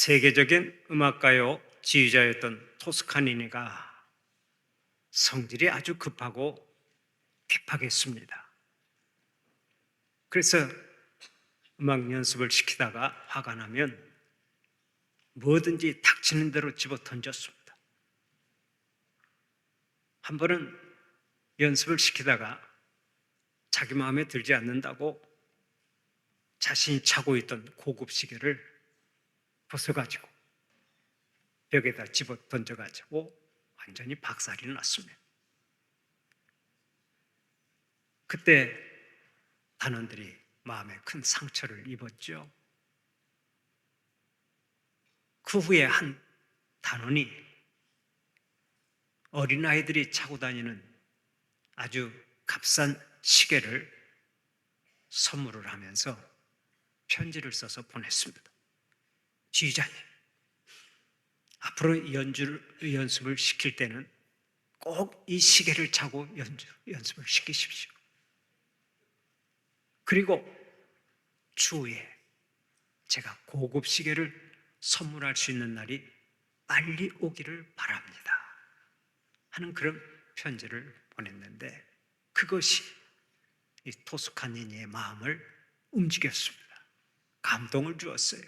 세계적인 음악가요 지휘자였던 토스카니니가 성질이 아주 급하고 괴팍했습니다. 그래서 음악 연습을 시키다가 화가 나면 뭐든지 닥치는 대로 집어 던졌습니다. 한 번은 연습을 시키다가 자기 마음에 들지 않는다고 자신이 차고 있던 고급 시계를 벗어가지고 벽에다 집어 던져가지고 완전히 박살이 났습니다. 그때 단원들이 마음에 큰 상처를 입었죠. 그 후에 한 단원이 어린아이들이 차고 다니는 아주 값싼 시계를 선물을 하면서 편지를 써서 보냈습니다. 지휘자님, 앞으로 연습을 시킬 때는 꼭 이 시계를 차고 연습을 시키십시오. 그리고 추후에 제가 고급 시계를 선물할 수 있는 날이 빨리 오기를 바랍니다 하는 그런 편지를 보냈는데 그것이 이 토스카니니의 마음을 움직였습니다. 감동을 주었어요.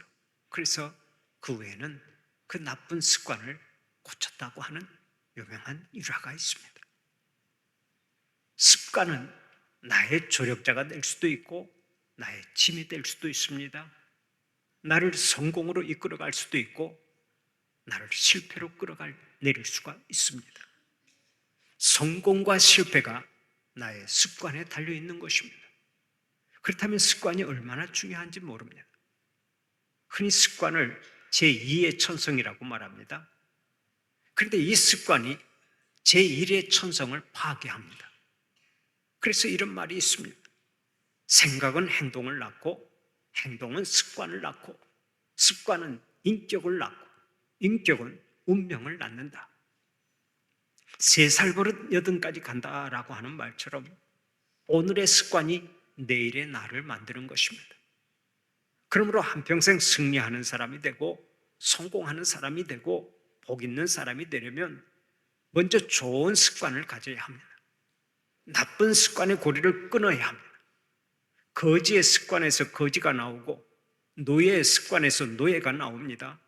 그래서 그 후에는 그 나쁜 습관을 고쳤다고 하는 유명한 일화가 있습니다. 습관은 나의 조력자가 될 수도 있고 나의 짐이 될 수도 있습니다. 나를 성공으로 이끌어갈 수도 있고 나를 실패로 끌어내릴 수가 있습니다. 성공과 실패가 나의 습관에 달려있는 것입니다. 그렇다면 습관이 얼마나 중요한지 모릅니다. 흔히 습관을 제2의 천성이라고 말합니다. 그런데 이 습관이 제1의 천성을 파괴합니다. 그래서 이런 말이 있습니다. 생각은 행동을 낳고 행동은 습관을 낳고 습관은 인격을 낳고 인격은 운명을 낳는다. 3살 버릇 8까지 간다라고 하는 말처럼 오늘의 습관이 내일의 나를 만드는 것입니다. 그러므로 한평생 승리하는 사람이 되고 성공하는 사람이 되고 복 있는 사람이 되려면 먼저 좋은 습관을 가져야 합니다. 나쁜 습관의 고리를 끊어야 합니다. 거지의 습관에서 거지가 나오고 노예의 습관에서 노예가 나옵니다.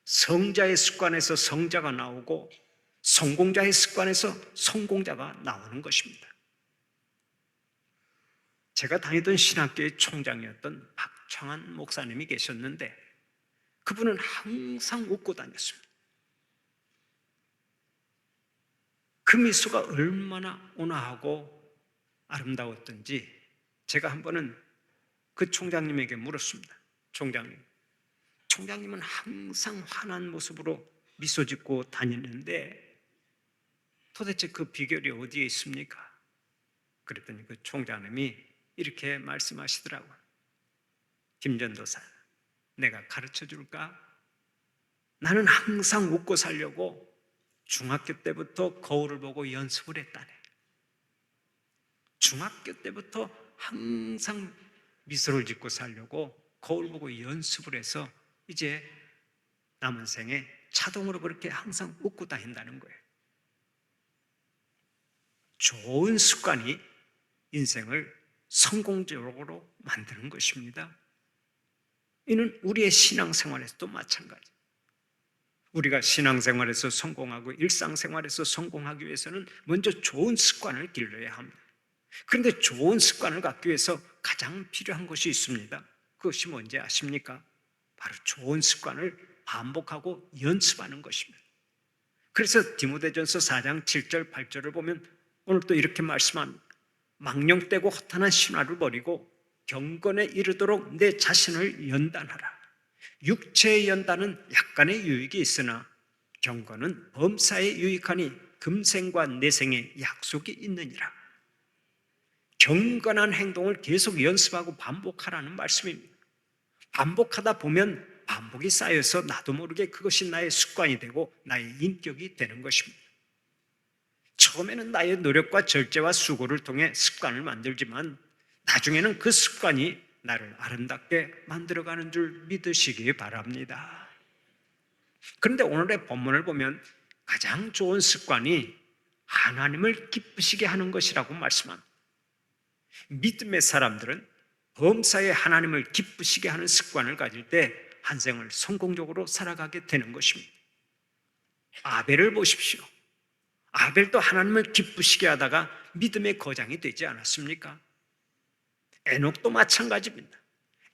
성자의 습관에서 성자가 나오고 성공자의 습관에서 성공자가 나오는 것입니다. 제가 다니던 신학교의 총장이었던 박창환 목사님이 계셨는데 그분은 항상 웃고 다녔습니다. 그 미소가 얼마나 온화하고 아름다웠던지 제가 한 번은 그 총장님에게 물었습니다. 총장님은 항상 환한 모습으로 미소 짓고 다니는데 도대체 그 비결이 어디에 있습니까? 그랬더니 그 총장님이 이렇게 말씀하시더라고요. 김전도사, 내가 가르쳐 줄까? 나는 항상 웃고 살려고 중학교 때부터 거울을 보고 연습을 했다네. 중학교 때부터 항상 미소를 짓고 살려고 거울 보고 연습을 해서 이제 남은 생에 자동으로 그렇게 항상 웃고 다닌다는 거예요. 좋은 습관이 인생을 성공적으로 만드는 것입니다. 이는 우리의 신앙생활에서도 마찬가지. 우리가 신앙생활에서 성공하고 일상생활에서 성공하기 위해서는 먼저 좋은 습관을 길러야 합니다. 그런데 좋은 습관을 갖기 위해서 가장 필요한 것이 있습니다. 그것이 뭔지 아십니까? 바로 좋은 습관을 반복하고 연습하는 것입니다. 그래서 디모데전서 4장 7절 8절을 보면 오늘 또 이렇게 말씀합니다. 망령되고 허탄한 신화를 버리고 경건에 이르도록 내 자신을 연단하라. 육체의 연단은 약간의 유익이 있으나 경건은 범사에 유익하니 금생과 내생에 약속이 있느니라. 경건한 행동을 계속 연습하고 반복하라는 말씀입니다. 반복하다 보면 반복이 쌓여서 나도 모르게 그것이 나의 습관이 되고 나의 인격이 되는 것입니다. 처음에는 나의 노력과 절제와 수고를 통해 습관을 만들지만 나중에는 그 습관이 나를 아름답게 만들어가는 줄 믿으시기 바랍니다. 그런데 오늘의 본문을 보면 가장 좋은 습관이 하나님을 기쁘시게 하는 것이라고 말씀합니다. 믿음의 사람들은 범사에 하나님을 기쁘시게 하는 습관을 가질 때 한 생을 성공적으로 살아가게 되는 것입니다. 아벨을 보십시오. 아벨도 하나님을 기쁘시게 하다가 믿음의 거장이 되지 않았습니까? 에녹도 마찬가지입니다.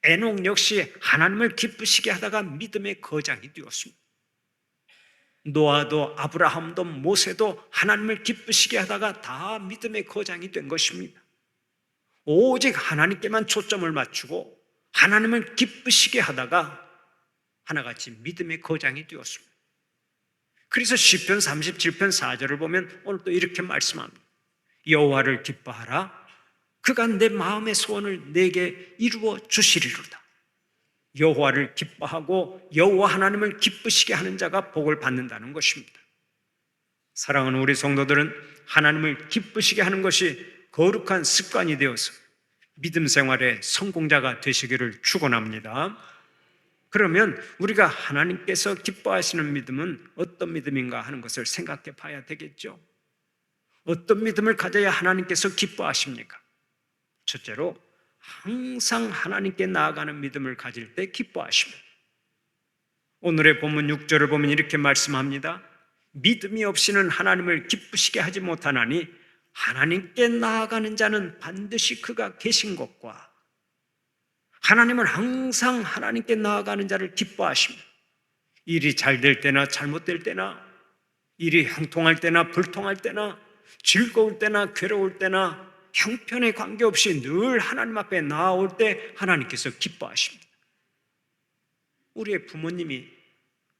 에녹 역시 하나님을 기쁘시게 하다가 믿음의 거장이 되었습니다. 노아도 아브라함도 모세도 하나님을 기쁘시게 하다가 다 믿음의 거장이 된 것입니다. 오직 하나님께만 초점을 맞추고 하나님을 기쁘시게 하다가 하나같이 믿음의 거장이 되었습니다. 그래서 시편 37편 4절을 보면 오늘 또 이렇게 말씀합니다. 여호와를 기뻐하라. 그가 내 마음의 소원을 내게 이루어 주시리로다. 여호와를 기뻐하고 여호와 하나님을 기쁘시게 하는 자가 복을 받는다는 것입니다. 사랑하는 우리 성도들은 하나님을 기쁘시게 하는 것이 거룩한 습관이 되어서 믿음 생활의 성공자가 되시기를 축원합니다. 그러면 우리가 하나님께서 기뻐하시는 믿음은 어떤 믿음인가 하는 것을 생각해 봐야 되겠죠. 어떤 믿음을 가져야 하나님께서 기뻐하십니까? 첫째로 항상 하나님께 나아가는 믿음을 가질 때 기뻐하십니다. 오늘의 본문 6절을 보면 이렇게 말씀합니다. 믿음이 없이는 하나님을 기쁘시게 하지 못하나니 하나님께 나아가는 자는 반드시 그가 계신 것과 하나님은 항상 하나님께 나아가는 자를 기뻐하십니다. 일이 잘 될 때나 잘못될 때나, 일이 형통할 때나 불통할 때나, 즐거울 때나 괴로울 때나 형편에 관계없이 늘 하나님 앞에 나아올 때 하나님께서 기뻐하십니다. 우리의 부모님이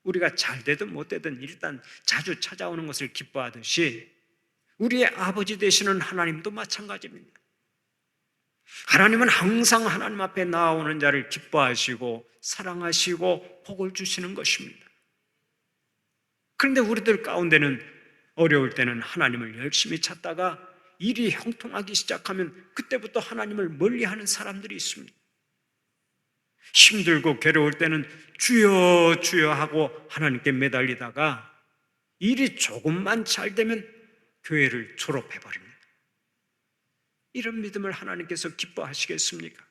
우리가 잘 되든 못 되든 일단 자주 찾아오는 것을 기뻐하듯이 우리의 아버지 되시는 하나님도 마찬가지입니다. 하나님은 항상 하나님 앞에 나아오는 자를 기뻐하시고 사랑하시고 복을 주시는 것입니다. 그런데 우리들 가운데는 어려울 때는 하나님을 열심히 찾다가 일이 형통하기 시작하면 그때부터 하나님을 멀리하는 사람들이 있습니다. 힘들고 괴로울 때는 주여 주여 하고 하나님께 매달리다가 일이 조금만 잘 되면 교회를 졸업해버립니다. 이런 믿음을 하나님께서 기뻐하시겠습니까?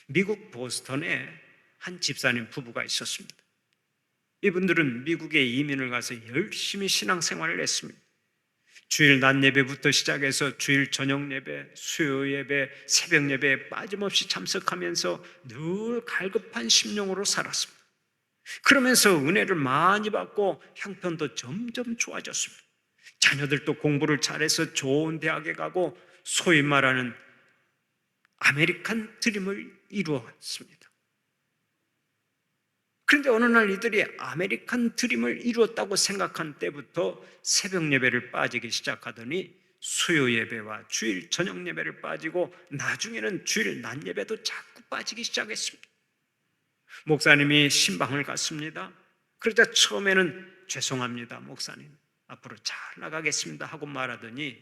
미국 보스턴에 한 집사님 부부가 있었습니다. 이분들은 미국에 이민을 가서 열심히 신앙생활을 했습니다. 주일 낮 예배부터 시작해서 주일 저녁 예배, 수요 예배, 새벽 예배에 빠짐없이 참석하면서 늘 갈급한 심령으로 살았습니다. 그러면서 은혜를 많이 받고 형편도 점점 좋아졌습니다. 자녀들도 공부를 잘해서 좋은 대학에 가고 소위 말하는 아메리칸 드림을 이루었습니다. 그런데 어느 날 이들이 아메리칸 드림을 이루었다고 생각한 때부터 새벽 예배를 빠지기 시작하더니 수요 예배와 주일 저녁 예배를 빠지고 나중에는 주일 낮 예배도 자꾸 빠지기 시작했습니다. 목사님이 신방을 갔습니다. 그러자 처음에는 죄송합니다 목사님, 앞으로 잘 나가겠습니다 하고 말하더니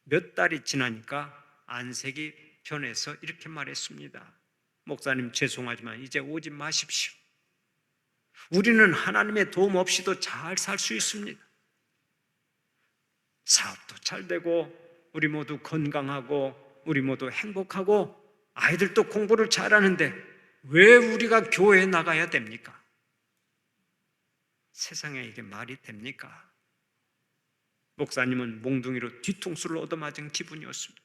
몇 달이 지나니까 안색이 변해서 이렇게 말했습니다. 목사님 죄송하지만 이제 오지 마십시오. 우리는 하나님의 도움 없이도 잘 살 수 있습니다. 사업도 잘 되고 우리 모두 건강하고 우리 모두 행복하고 아이들도 공부를 잘하는데 왜 우리가 교회에 나가야 됩니까? 세상에 이게 말이 됩니까? 목사님은 몽둥이로 뒤통수를 얻어맞은 기분이었습니다.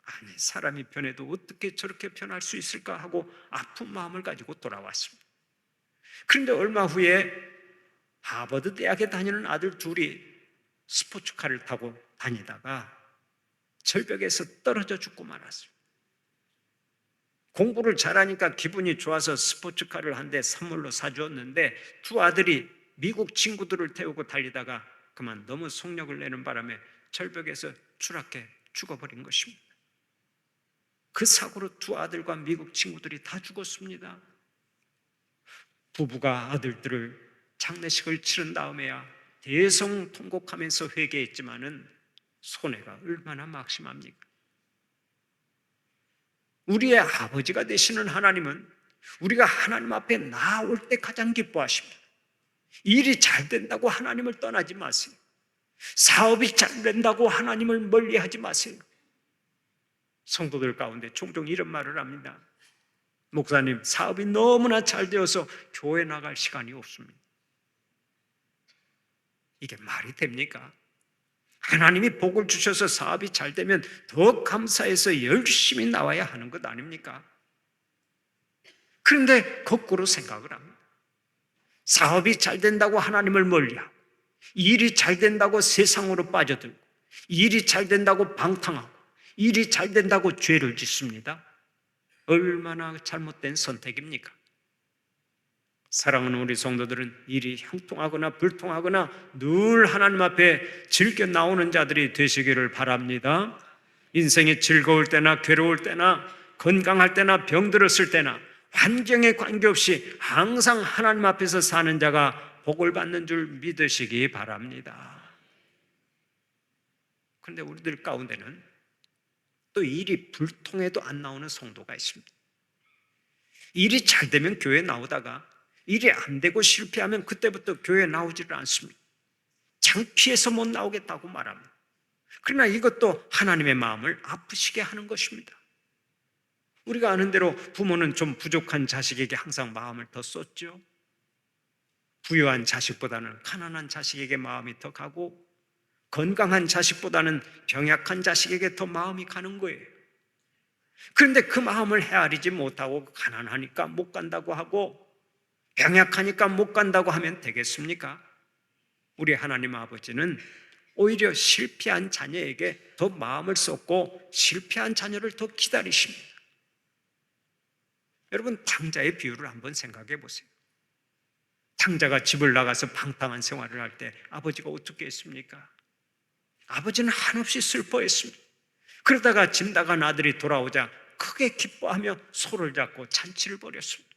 아니, 사람이 변해도 어떻게 저렇게 변할 수 있을까 하고 아픈 마음을 가지고 돌아왔습니다. 그런데 얼마 후에 하버드 대학에 다니는 아들 둘이 스포츠카를 타고 다니다가 절벽에서 떨어져 죽고 말았습니다. 공부를 잘하니까 기분이 좋아서 스포츠카를 한 대 선물로 사주었는데 두 아들이 미국 친구들을 태우고 달리다가 그만 너무 속력을 내는 바람에 절벽에서 추락해 죽어버린 것입니다. 그 사고로 두 아들과 미국 친구들이 다 죽었습니다. 부부가 아들들을 장례식을 치른 다음에야 대성통곡하면서 회개했지만은 손해가 얼마나 막심합니까? 우리의 아버지가 되시는 하나님은 우리가 하나님 앞에 나올 때 가장 기뻐하십니다. 일이 잘 된다고 하나님을 떠나지 마세요. 사업이 잘 된다고 하나님을 멀리하지 마세요. 성도들 가운데 종종 이런 말을 합니다. 목사님, 사업이 너무나 잘 되어서 교회 나갈 시간이 없습니다. 이게 말이 됩니까? 하나님이 복을 주셔서 사업이 잘 되면 더 감사해서 열심히 나와야 하는 것 아닙니까? 그런데 거꾸로 생각을 합니다. 사업이 잘 된다고 하나님을 멀리하고, 일이 잘 된다고 세상으로 빠져들고, 일이 잘 된다고 방탕하고, 일이 잘 된다고 죄를 짓습니다. 얼마나 잘못된 선택입니까? 사랑하는 우리 성도들은 일이 형통하거나 불통하거나 늘 하나님 앞에 즐겨 나오는 자들이 되시기를 바랍니다. 인생이 즐거울 때나 괴로울 때나 건강할 때나 병들었을 때나 환경에 관계없이 항상 하나님 앞에서 사는 자가 복을 받는 줄 믿으시기 바랍니다. 그런데 우리들 가운데는 또 일이 불통해도 안 나오는 성도가 있습니다. 일이 잘 되면 교회에 나오다가 일이 안 되고 실패하면 그때부터 교회에 나오지를 않습니다. 창피해서 못 나오겠다고 말합니다. 그러나 이것도 하나님의 마음을 아프시게 하는 것입니다. 우리가 아는 대로 부모는 좀 부족한 자식에게 항상 마음을 더 쏟죠. 부유한 자식보다는 가난한 자식에게 마음이 더 가고, 건강한 자식보다는 병약한 자식에게 더 마음이 가는 거예요. 그런데 그 마음을 헤아리지 못하고 가난하니까 못 간다고 하고 병약하니까 못 간다고 하면 되겠습니까? 우리 하나님 아버지는 오히려 실패한 자녀에게 더 마음을 쏟고 실패한 자녀를 더 기다리십니다. 여러분, 탕자의 비유를 한번 생각해 보세요. 탕자가 집을 나가서 방탕한 생활을 할 때 아버지가 어떻게 했습니까? 아버지는 한없이 슬퍼했습니다. 그러다가 집 나간 아들이 돌아오자 크게 기뻐하며 손을 잡고 잔치를 벌였습니다.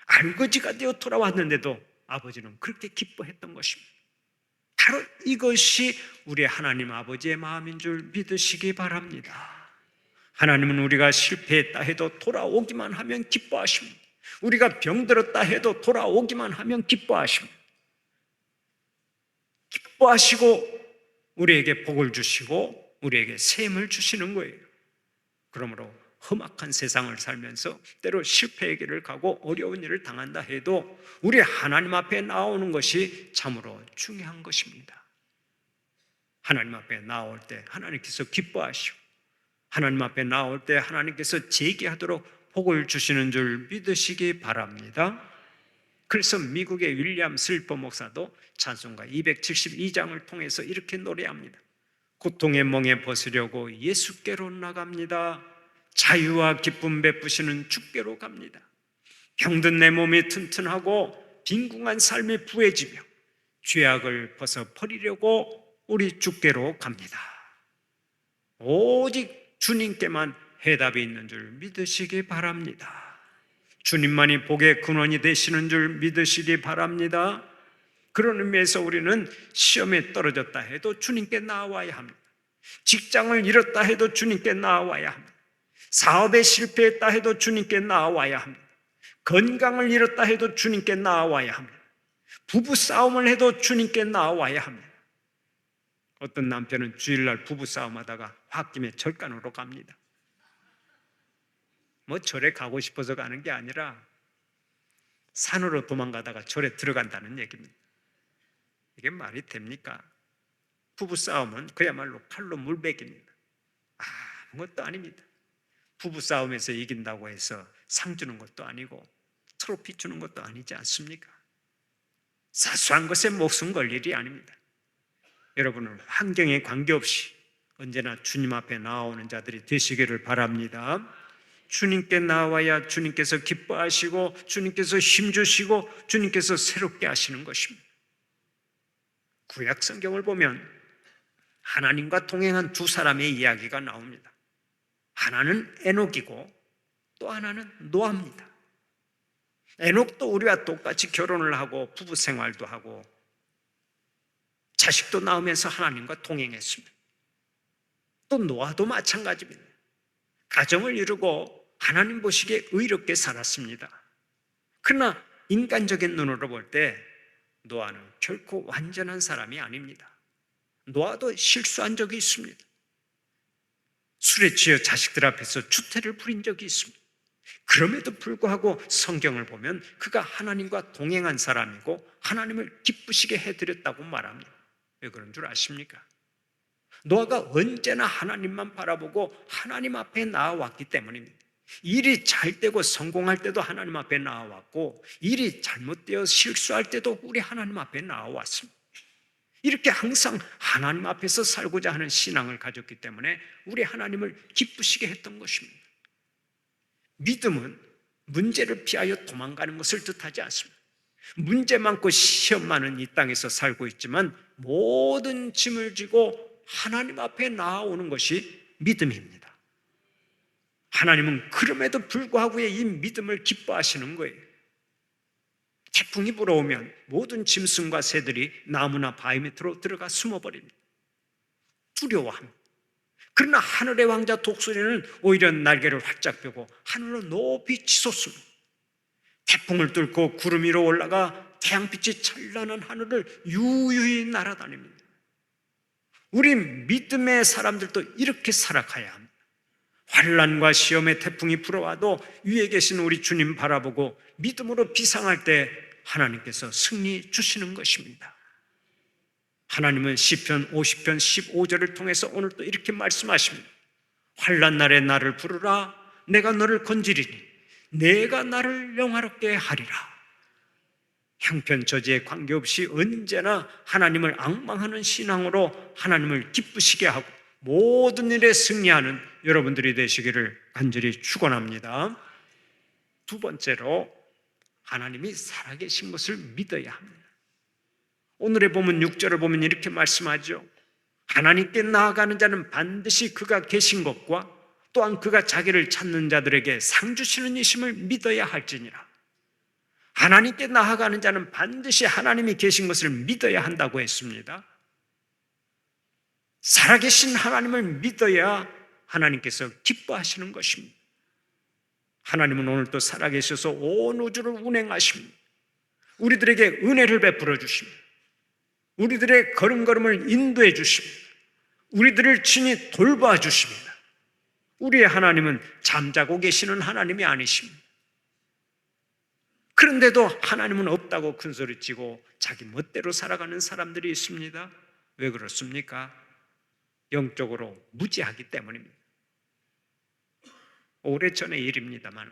알거지가 되어 돌아왔는데도 아버지는 그렇게 기뻐했던 것입니다. 바로 이것이 우리 하나님 아버지의 마음인 줄 믿으시기 바랍니다. 하나님은 우리가 실패했다 해도 돌아오기만 하면 기뻐하십니다. 우리가 병들었다 해도 돌아오기만 하면 기뻐하십니다. 기뻐하시고 우리에게 복을 주시고 우리에게 셈을 주시는 거예요. 그러므로 험악한 세상을 살면서 때로 실패의 길을 가고 어려운 일을 당한다 해도 우리 하나님 앞에 나오는 것이 참으로 중요한 것입니다. 하나님 앞에 나올 때 하나님께서 기뻐하시고 하나님 앞에 나올 때 하나님께서 재기하도록 복을 주시는 줄 믿으시기 바랍니다. 그래서 미국의 윌리엄 슬퍼 목사도 찬송가 272장을 통해서 이렇게 노래합니다. 고통의 멍에 벗으려고 예수께로 나갑니다. 자유와 기쁨 베푸시는 주께로 갑니다. 병든 내 몸이 튼튼하고 빈궁한 삶이 부해지며 죄악을 벗어버리려고 우리 주께로 갑니다. 오직 주님께만 해답이 있는 줄 믿으시기 바랍니다. 주님만이 복의 근원이 되시는 줄 믿으시기 바랍니다. 그런 의미에서 우리는 시험에 떨어졌다 해도 주님께 나와야 합니다. 직장을 잃었다 해도 주님께 나와야 합니다. 사업에 실패했다 해도 주님께 나와야 합니다. 건강을 잃었다 해도 주님께 나와야 합니다. 부부싸움을 해도 주님께 나와야 합니다. 어떤 남편은 주일날 부부싸움하다가 홧김에 절간으로 갑니다. 절에 가고 싶어서 가는 게 아니라 산으로 도망가다가 절에 들어간다는 얘기입니다. 이게 말이 됩니까? 부부싸움은 그야말로 칼로 물베기입니다. 아무것도 아닙니다. 부부싸움에서 이긴다고 해서 상 주는 것도 아니고 트로피 주는 것도 아니지 않습니까? 사소한 것에 목숨 걸 일이 아닙니다. 여러분은 환경에 관계없이 언제나 주님 앞에 나오는 자들이 되시기를 바랍니다. 주님께 나와야 주님께서 기뻐하시고 주님께서 힘주시고 주님께서 새롭게 하시는 것입니다. 구약 성경을 보면 하나님과 동행한 두 사람의 이야기가 나옵니다. 하나는 에녹이고 또 하나는 노아입니다. 에녹도 우리와 똑같이 결혼을 하고 부부 생활도 하고 자식도 낳으면서 하나님과 동행했습니다. 또 노아도 마찬가지입니다. 가정을 이루고 하나님 보시기에 의롭게 살았습니다. 그러나 인간적인 눈으로 볼 때 노아는 결코 완전한 사람이 아닙니다. 노아도 실수한 적이 있습니다. 술에 취해 자식들 앞에서 추태를 부린 적이 있습니다. 그럼에도 불구하고 성경을 보면 그가 하나님과 동행한 사람이고 하나님을 기쁘시게 해드렸다고 말합니다. 왜 그런 줄 아십니까? 노아가 언제나 하나님만 바라보고 하나님 앞에 나아왔기 때문입니다. 일이 잘 되고 성공할 때도 하나님 앞에 나아왔고, 일이 잘못되어 실수할 때도 우리 하나님 앞에 나아왔습니다. 이렇게 항상 하나님 앞에서 살고자 하는 신앙을 가졌기 때문에 우리 하나님을 기쁘시게 했던 것입니다. 믿음은 문제를 피하여 도망가는 것을 뜻하지 않습니다. 문제 많고 시험 많은 이 땅에서 살고 있지만 모든 짐을 지고 하나님 앞에 나아오는 것이 믿음입니다. 하나님은 그럼에도 불구하고 이 믿음을 기뻐하시는 거예요. 태풍이 불어오면 모든 짐승과 새들이 나무나 바위 밑으로 들어가 숨어버립니다. 두려워합니다. 그러나 하늘의 왕자 독수리는 오히려 날개를 활짝 펴고 하늘로 높이 치솟습니다. 태풍을 뚫고 구름 위로 올라가 태양빛이 찬란한 하늘을 유유히 날아다닙니다. 우리 믿음의 사람들도 이렇게 살아가야 합니다. 환난과 시험의 태풍이 불어와도 위에 계신 우리 주님 바라보고 믿음으로 비상할 때 하나님께서 승리 주시는 것입니다. 하나님은 시편 50편 15절을 통해서 오늘 또 이렇게 말씀하십니다. 환난 날에 나를 부르라. 내가 너를 건지리니 내가 나를 영화롭게 하리라. 형편 저지에 관계없이 언제나 하나님을 앙망하는 신앙으로 하나님을 기쁘시게 하고 모든 일에 승리하는 여러분들이 되시기를 간절히 축원합니다. 두 번째로 하나님이 살아계신 것을 믿어야 합니다. 오늘의 본문 6절을 보면 이렇게 말씀하죠. 하나님께 나아가는 자는 반드시 그가 계신 것과 또한 그가 자기를 찾는 자들에게 상 주시는 이심을 믿어야 할지니라. 하나님께 나아가는 자는 반드시 하나님이 계신 것을 믿어야 한다고 했습니다. 살아계신 하나님을 믿어야 하나님께서 기뻐하시는 것입니다. 하나님은 오늘 또 살아계셔서 온 우주를 운행하십니다. 우리들에게 은혜를 베풀어 주십니다. 우리들의 걸음걸음을 인도해 주십니다. 우리들을 친히 돌봐 주십니다. 우리의 하나님은 잠자고 계시는 하나님이 아니십니다. 그런데도 하나님은 없다고 큰소리치고 자기 멋대로 살아가는 사람들이 있습니다. 왜 그렇습니까? 영적으로 무지하기 때문입니다. 오래전의 일입니다만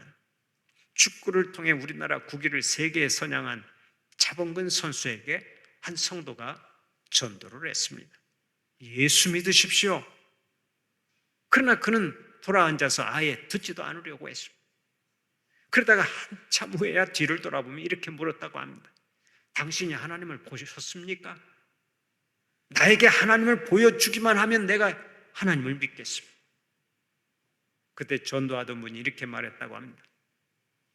축구를 통해 우리나라 국위를 세계에 선양한 차범근 선수에게 한 성도가 전도를 했습니다. 예수 믿으십시오. 그러나 그는 돌아앉아서 아예 듣지도 않으려고 했습니다. 그러다가 한참 후에야 뒤를 돌아보면 이렇게 물었다고 합니다. 당신이 하나님을 보셨습니까? 나에게 하나님을 보여주기만 하면 내가 하나님을 믿겠습니다. 그때 전도하던 분이 이렇게 말했다고 합니다.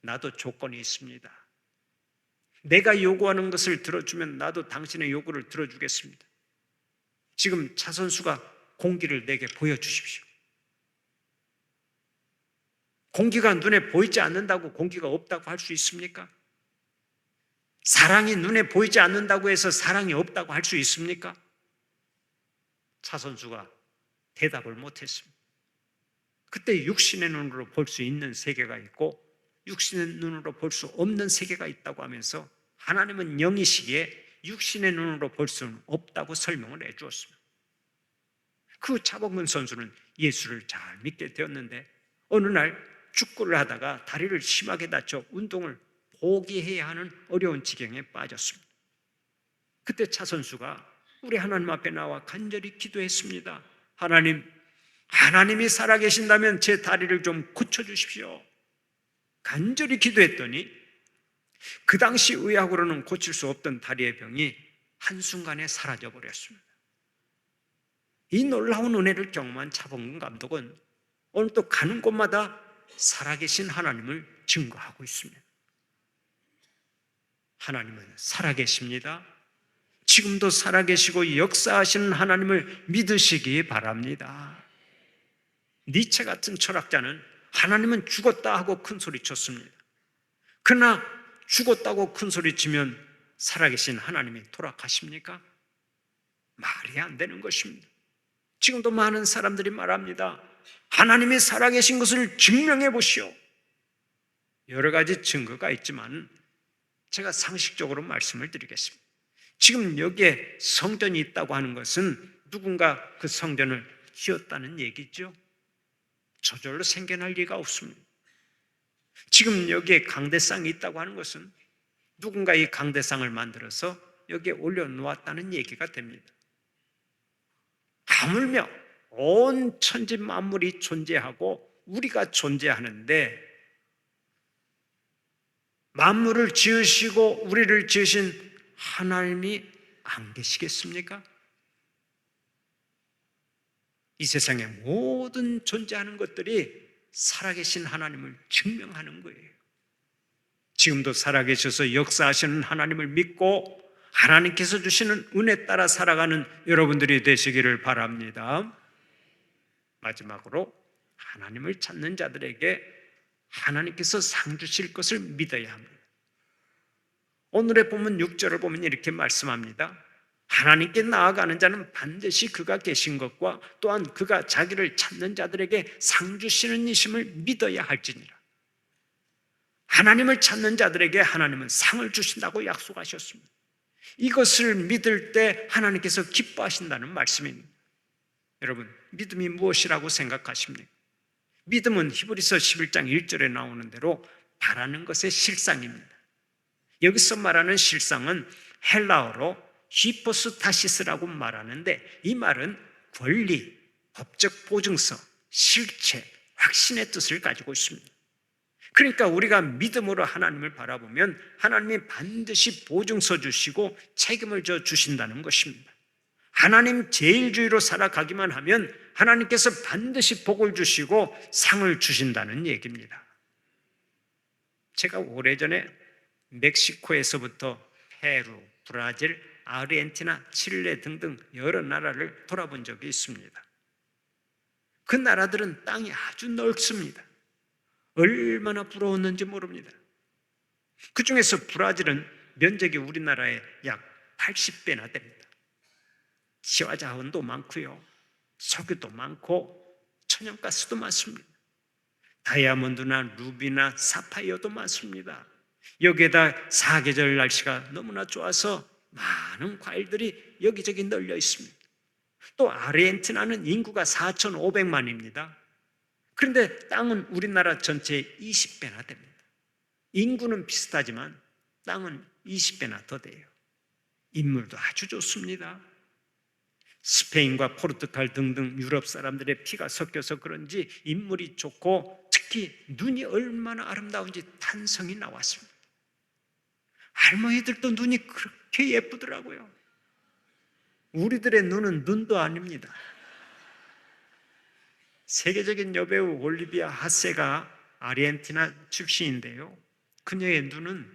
나도 조건이 있습니다. 내가 요구하는 것을 들어주면 나도 당신의 요구를 들어주겠습니다. 지금 차 선수가 공기를 내게 보여주십시오. 공기가 눈에 보이지 않는다고 공기가 없다고 할 수 있습니까? 사랑이 눈에 보이지 않는다고 해서 사랑이 없다고 할 수 있습니까? 차 선수가 대답을 못했습니다. 그때 육신의 눈으로 볼 수 있는 세계가 있고 육신의 눈으로 볼 수 없는 세계가 있다고 하면서 하나님은 영이시기에 육신의 눈으로 볼 수는 없다고 설명을 해주었습니다. 그 차범근 선수는 예수를 잘 믿게 되었는데 어느 날 축구를 하다가 다리를 심하게 다쳐 운동을 포기해야 하는 어려운 지경에 빠졌습니다. 그때 차 선수가 우리 하나님 앞에 나와 간절히 기도했습니다. 하나님이 살아계신다면 제 다리를 좀 고쳐주십시오. 간절히 기도했더니 그 당시 의학으로는 고칠 수 없던 다리의 병이 한순간에 사라져버렸습니다. 이 놀라운 은혜를 경험한 차범근 감독은 오늘 또 가는 곳마다 살아계신 하나님을 증거하고 있습니다. 하나님은 살아계십니다. 지금도 살아계시고 역사하시는 하나님을 믿으시기 바랍니다. 니체 같은 철학자는 하나님은 죽었다 하고 큰 소리 쳤습니다. 그러나 죽었다고 큰 소리 치면 살아계신 하나님이 돌아가십니까? 말이 안 되는 것입니다. 지금도 많은 사람들이 말합니다. 하나님이 살아계신 것을 증명해 보시오. 여러 가지 증거가 있지만 제가 상식적으로 말씀을 드리겠습니다. 지금 여기에 성전이 있다고 하는 것은 누군가 그 성전을 지었다는 얘기죠. 저절로 생겨날 리가 없습니다. 지금 여기에 강대상이 있다고 하는 것은 누군가 이 강대상을 만들어서 여기에 올려놓았다는 얘기가 됩니다. 하물며 온 천지 만물이 존재하고 우리가 존재하는데 만물을 지으시고 우리를 지으신 하나님이 안 계시겠습니까? 이 세상의 모든 존재하는 것들이 살아계신 하나님을 증명하는 거예요. 지금도 살아계셔서 역사하시는 하나님을 믿고 하나님께서 주시는 은혜 따라 살아가는 여러분들이 되시기를 바랍니다. 마지막으로 하나님을 찾는 자들에게 하나님께서 상 주실 것을 믿어야 합니다. 오늘의 본문 6절을 보면 이렇게 말씀합니다. 하나님께 나아가는 자는 반드시 그가 계신 것과 또한 그가 자기를 찾는 자들에게 상 주시는 이심을 믿어야 할지니라. 하나님을 찾는 자들에게 하나님은 상을 주신다고 약속하셨습니다. 이것을 믿을 때 하나님께서 기뻐하신다는 말씀입니다. 여러분, 믿음이 무엇이라고 생각하십니까? 믿음은 히브리서 11장 1절에 나오는 대로 바라는 것의 실상입니다. 여기서 말하는 실상은 헬라어로 히포스타시스라고 말하는데 이 말은 권리, 법적 보증서, 실체, 확신의 뜻을 가지고 있습니다. 그러니까 우리가 믿음으로 하나님을 바라보면 하나님이 반드시 보증서 주시고 책임을 져 주신다는 것입니다. 하나님 제일주의로 살아가기만 하면 하나님께서 반드시 복을 주시고 상을 주신다는 얘기입니다. 제가 오래전에 멕시코에서부터 페루, 브라질, 아르헨티나, 칠레 등등 여러 나라를 돌아본 적이 있습니다. 그 나라들은 땅이 아주 넓습니다. 얼마나 부러웠는지 모릅니다. 그 중에서 브라질은 면적이 우리나라의 약 80배나 됩니다. 시화자원도 많고요, 석유도 많고 천연가스도 많습니다. 다이아몬드나 루비나 사파이어도 많습니다. 여기에다 사계절 날씨가 너무나 좋아서 많은 과일들이 여기저기 널려 있습니다. 또 아르헨티나는 인구가 4,500만입니다. 그런데 땅은 우리나라 전체의 20배나 됩니다. 인구는 비슷하지만 땅은 20배나 더 돼요. 인물도 아주 좋습니다. 스페인과 포르투갈 등등 유럽 사람들의 피가 섞여서 그런지 인물이 좋고 특히 눈이 얼마나 아름다운지 탄성이 나왔습니다. 할머니들도 눈이 그렇게 예쁘더라고요. 우리들의 눈은 눈도 아닙니다. 세계적인 여배우 올리비아 하세가 아르헨티나 출신인데요, 그녀의 눈은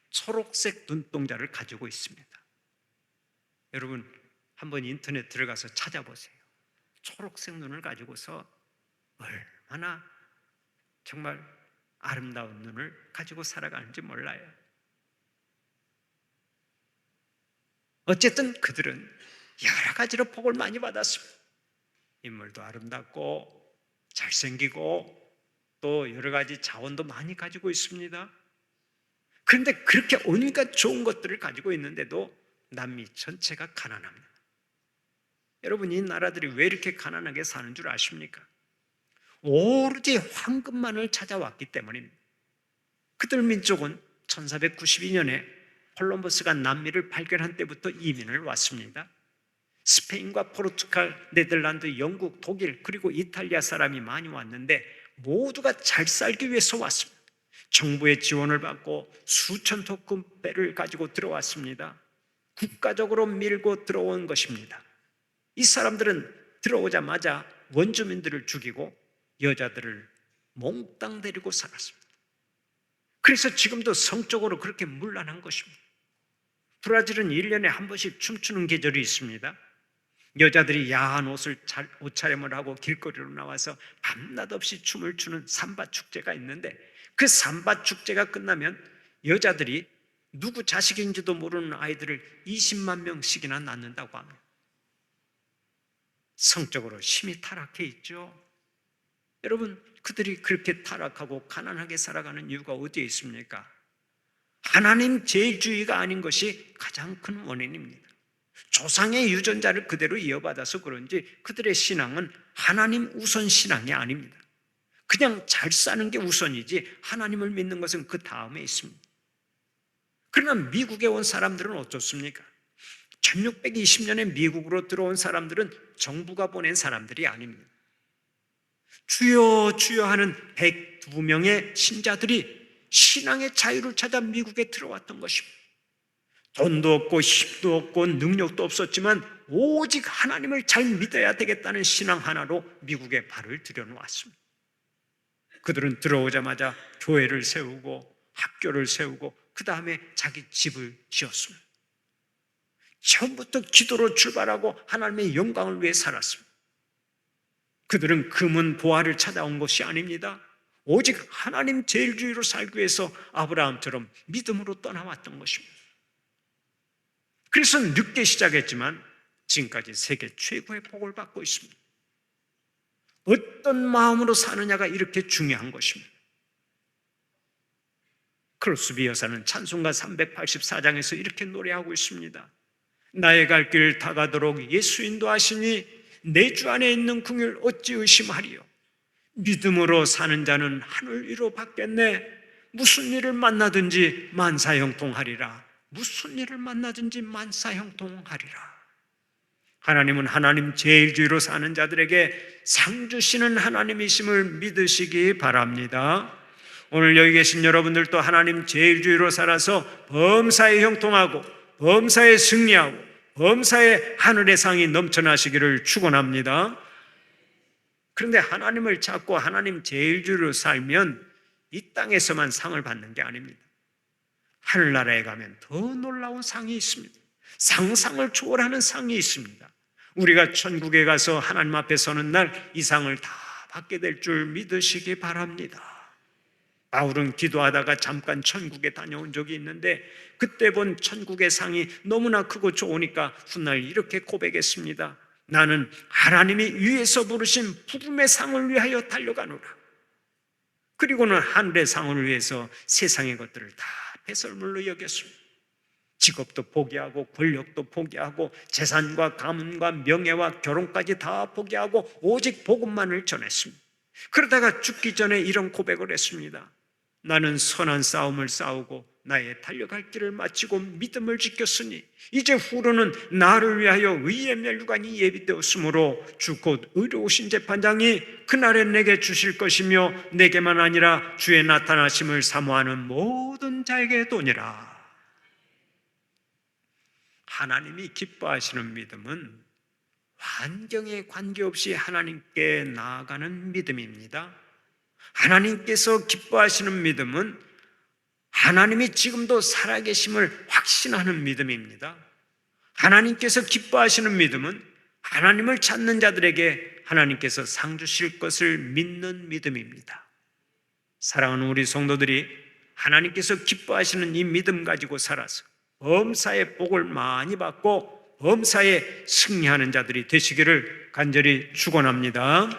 초록색 눈동자를 가지고 있습니다. 여러분 한번 인터넷 들어가서 찾아보세요. 초록색 눈을 가지고서 얼마나 정말 아름다운 눈을 가지고 살아가는지 몰라요. 어쨌든 그들은 여러 가지로 복을 많이 받았습니다. 인물도 아름답고 잘생기고 또 여러 가지 자원도 많이 가지고 있습니다. 그런데 그렇게 온갖 좋은 것들을 가지고 있는데도 남미 전체가 가난합니다. 여러분, 이 나라들이 왜 이렇게 가난하게 사는 줄 아십니까? 오로지 황금만을 찾아왔기 때문입니다. 그들 민족은 1492년에 콜럼버스가 남미를 발견한 때부터 이민을 왔습니다. 스페인과 포르투갈, 네덜란드, 영국, 독일 그리고 이탈리아 사람이 많이 왔는데 모두가 잘 살기 위해서 왔습니다. 정부의 지원을 받고 수천 토큰 배를 가지고 들어왔습니다. 국가적으로 밀고 들어온 것입니다. 이 사람들은 들어오자마자 원주민들을 죽이고 여자들을 몽땅 데리고 살았습니다. 그래서 지금도 성적으로 그렇게 문란한 것입니다. 브라질은 1년에 한 번씩 춤추는 계절이 있습니다. 여자들이 야한 옷차림을 하고 길거리로 나와서 밤낮 없이 춤을 추는 삼바 축제가 있는데, 그 삼바 축제가 끝나면 여자들이 누구 자식인지도 모르는 아이들을 20만 명씩이나 낳는다고 합니다. 성적으로 심히 타락해 있죠. 여러분, 그들이 그렇게 타락하고 가난하게 살아가는 이유가 어디에 있습니까? 하나님 제일주의가 아닌 것이 가장 큰 원인입니다. 조상의 유전자를 그대로 이어받아서 그런지 그들의 신앙은 하나님 우선 신앙이 아닙니다. 그냥 잘 사는 게 우선이지 하나님을 믿는 것은 그 다음에 있습니다. 그러나 미국에 온 사람들은 어떻습니까? 1620년에 미국으로 들어온 사람들은 정부가 보낸 사람들이 아닙니다. 주여 주여 하는 102명의 신자들이 신앙의 자유를 찾아 미국에 들어왔던 것입니다. 돈도 없고 힘도 없고 능력도 없었지만 오직 하나님을 잘 믿어야 되겠다는 신앙 하나로 미국에 발을 들여놓았습니다. 그들은 들어오자마자 교회를 세우고 학교를 세우고 그 다음에 자기 집을 지었습니다. 처음부터 기도로 출발하고 하나님의 영광을 위해 살았습니다. 그들은 금은 보화를 찾아온 것이 아닙니다. 오직 하나님 제일주의로 살기 위해서 아브라함처럼 믿음으로 떠나왔던 것입니다. 그래서 늦게 시작했지만 지금까지 세계 최고의 복을 받고 있습니다. 어떤 마음으로 사느냐가 이렇게 중요한 것입니다. 크로스비 여사는 찬송가 384장에서 이렇게 노래하고 있습니다. 나의 갈 길 다 가도록 예수 인도하시니 내 주 안에 있는 긍휼 어찌 의심하리요. 믿음으로 사는 자는 하늘 위로 받겠네. 무슨 일을 만나든지 만사형통하리라. 무슨 일을 만나든지 만사형통하리라. 하나님은 하나님 제일주의로 사는 자들에게 상 주시는 하나님이심을 믿으시기 바랍니다. 오늘 여기 계신 여러분들도 하나님 제일주의로 살아서 범사에 형통하고 범사에 승리하고 범사에 하늘의 상이 넘쳐나시기를 축원합니다. 그런데 하나님을 찾고 하나님 제일주의로 살면 이 땅에서만 상을 받는 게 아닙니다. 하늘나라에 가면 더 놀라운 상이 있습니다. 상상을 초월하는 상이 있습니다. 우리가 천국에 가서 하나님 앞에 서는 날 이 상을 다 받게 될 줄 믿으시기 바랍니다. 바울은 기도하다가 잠깐 천국에 다녀온 적이 있는데 그때 본 천국의 상이 너무나 크고 좋으니까 훗날 이렇게 고백했습니다. 나는 하나님이 위에서 부르신 부름의 상을 위하여 달려가노라. 그리고는 하늘의 상을 위해서 세상의 것들을 다 배설물로 여겼습니다. 직업도 포기하고 권력도 포기하고 재산과 가문과 명예와 결혼까지 다 포기하고 오직 복음만을 전했습니다. 그러다가 죽기 전에 이런 고백을 했습니다. 나는 선한 싸움을 싸우고 나의 달려갈 길을 마치고 믿음을 지켰으니 이제 후로는 나를 위하여 의의 멸류관이 예비되었으므로 주 곧 의로우신 재판장이 그날에 내게 주실 것이며 내게만 아니라 주의 나타나심을 사모하는 모든 자에게 도니라. 하나님이 기뻐하시는 믿음은 환경에 관계없이 하나님께 나아가는 믿음입니다. 하나님께서 기뻐하시는 믿음은 하나님이 지금도 살아계심을 확신하는 믿음입니다. 하나님께서 기뻐하시는 믿음은 하나님을 찾는 자들에게 하나님께서 상 주실 것을 믿는 믿음입니다. 사랑하는 우리 성도들이 하나님께서 기뻐하시는 이 믿음 가지고 살아서 범사의 복을 많이 받고 범사에 승리하는 자들이 되시기를 간절히 축원합니다.